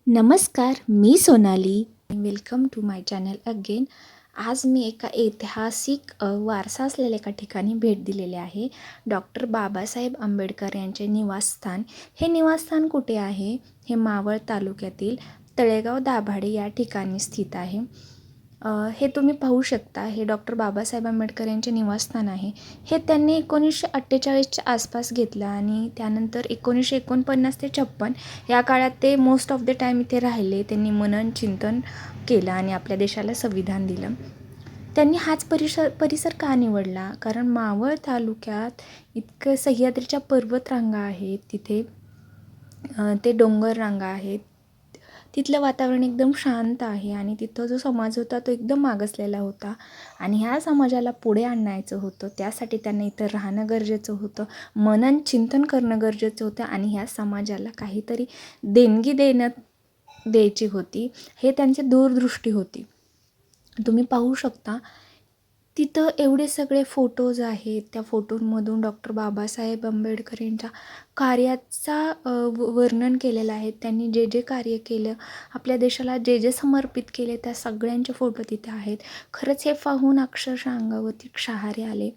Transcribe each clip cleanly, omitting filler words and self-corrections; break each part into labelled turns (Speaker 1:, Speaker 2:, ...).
Speaker 1: नमस्कार, मी Sonali. Welcome to my channel again. आज मी एका ऐतिहासिक वारसा असलेल्या एका ठिकाणी भेट दिलेली आहे. डॉक्टर बाबासाहेब आंबेडकर यांचे निवासस्थान. हे निवासस्थान कुठे आहे? हे मावळ तालुक्यातील तळेगाव दाभाडे या ठिकाणी स्थित आहे. हे तुम्ही पाहू शकता. हे डॉक्टर बाबासाहेब आंबेडकर यांचे निवासस्थान आहे. हे त्यांनी 1948च्या आसपास घेतलं आणि त्यानंतर 1949 ते 56 या काळात ते मोस्ट ऑफ द टाईम इथे राहिले. त्यांनी मनन चिंतन केलं आणि आपल्या देशाला संविधान दिलं. त्यांनी हाच परिसर का निवडला? कारण मावळ तालुक्यात इतकं सह्याद्रीच्या पर्वतरांगा आहेत, तिथे ते डोंगर रांगा आहेत. तिथलं वातावरण एकदम शांत आहे आणि तिथं जो समाज होता तो एकदम मागासलेला होता आणि ह्या समाजाला पुढे आणायचं होतं. त्यासाठी त्यांना इथं राहणं गरजेचं होतं, मनन चिंतन करणं गरजेचं होतं आणि ह्या समाजाला काहीतरी देणगी द्यायची होती. हे त्यांची दूरदृष्टी होती. तुम्ही पाहू शकता तिथं एवढे सगळे फोटोज आहेत. त्या फोटोंमधून डॉक्टर बाबासाहेब आंबेडकर यांच्या कार्याचा वर्णन केलेलं आहे. त्यांनी जे जे कार्य केलं, आपल्या देशाला जे जे समर्पित केले, त्या सगळ्यांचे फोटो तिथे आहेत. खरंच हे पाहून अक्षरशः अंगावरती शहारे आले.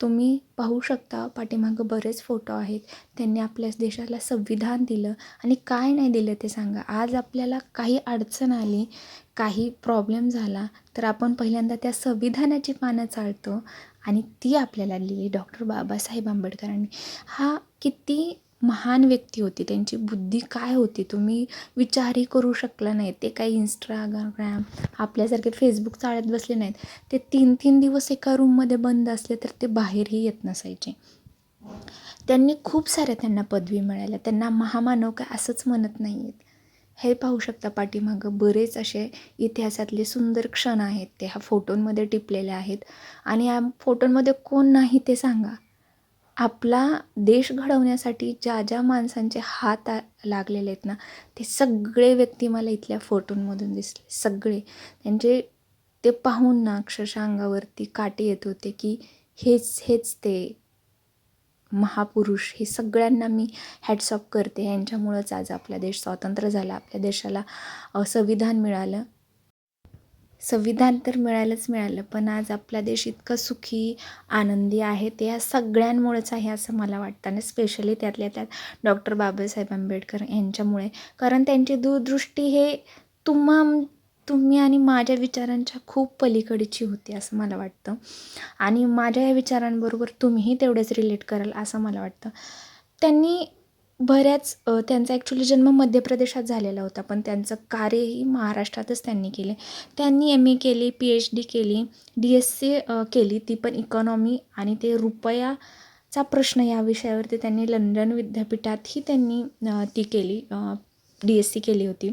Speaker 1: तुम्ही पाहू शकता पाठीमागं बरेच फोटो आहेत. त्यांनी आपल्या देशाला संविधान दिलं आणि काय नाही दिलं ते सांगा. आज आपल्याला काही अडचण आली, काही प्रॉब्लेम झाला तर आपण पहिल्यांदा त्या संविधानाची पानं चाळतो आणि ती आपल्याला लिहिली डॉक्टर बाबासाहेब आंबेडकरांनी. हा किती महान व्यक्ती होती, त्यांची बुद्धी काय होती तुम्ही विचारही करू शकला नाही. ते काही इंस्टाग्राम आपल्यासारखे फेसबुक चाळत बसले नाहीत. ते 3-3 दिवस एका रूममध्ये बंद असले तर ते बाहेरही येत नसायचे. त्यांनी खूप साऱ्या त्यांना पदवी मिळाल्या. त्यांना महामानव काय असंच म्हणत नाही आहेत. हे पाहू शकता पाठीमागं बरेच असे इतिहासातले सुंदर क्षण आहेत. ते ह्या फोटोंमध्ये टिपलेले आहेत आणि या फोटोंमध्ये कोण नाही ते सांगा. आपला देश घडवण्यासाठी ज्या ज्या माणसांचे हात लागलेले आहेत ना, ते सगळे व्यक्ती मला इथल्या फोटोंमधून दिसले. सगळे त्यांचे ते पाहून ना अक्षरशः अंगावरती काटे येत होते की हेच ते महापुरुष. हे सगळ्यांना मी हॅट्स ऑफ करते. यांच्यामुळंच आज आपला देश स्वतंत्र झाला. आपल्या देशाला संविधान मिळालं. संविधान तर मिळालं, पण आज आपला देश इतका सुखी, आनंदी आहे ते या सगळ्यांमुळेच आहे असं मला वाटतं आणि स्पेशली त्यातल्या त्यात डॉक्टर बाबासाहेब आंबेडकर यांच्यामुळे. कारण त्यांची दूरदृष्टी हे तुम्ही आणि माझ्या विचारांच्या खूप पलीकडची होती असं मला वाटतं आणि माझ्या या विचारांबरोबर तुम्हीही तेवढेच रिलेट कराल असं मला वाटतं. त्यांनी त्यांचा ॲक्च्युली जन्म मध्य प्रदेशात झालेला होता, पण त्यांचं कार्यही महाराष्ट्रातच त्यांनी केले. त्यांनी MA केली, PhD केली, DSc केली, ती पण इकॉनॉमी आणि ते रुपयाचा प्रश्न या विषयावरती त्यांनी लंडन विद्यापीठातही त्यांनी ती केली, DSc केली होती.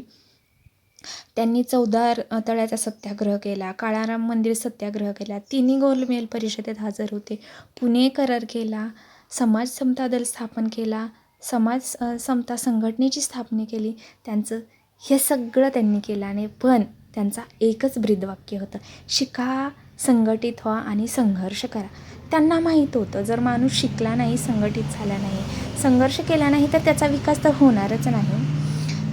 Speaker 1: त्यांनी 14 तळ्याचा सत्याग्रह केला, काळाराम मंदिर सत्याग्रह केला, तिन्ही गोलमेज परिषदेत हजर होते, पुणे करार केला, समाज समता दल स्थापन केला, समाज समता संघटनेची स्थापना केली. त्यांचं हे सगळं त्यांनी केलं आणि पण त्यांचा एकच ब्रीदवाक्य होतं, शिका, संघटित व्हा आणि संघर्ष करा. त्यांना माहीत होतं जर माणूस शिकला नाही, संघटित झाला नाही, संघर्ष केला नाही तर त्याचा विकास तर होणारच नाही.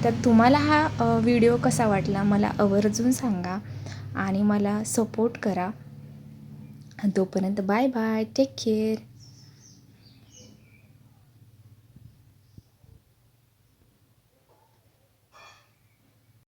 Speaker 1: तर तुम्हाला हा व्हिडिओ कसा वाटला मला आवर्जून सांगा आणि मला सपोर्ट करा. तोपर्यंत बाय बाय, टेक केअर.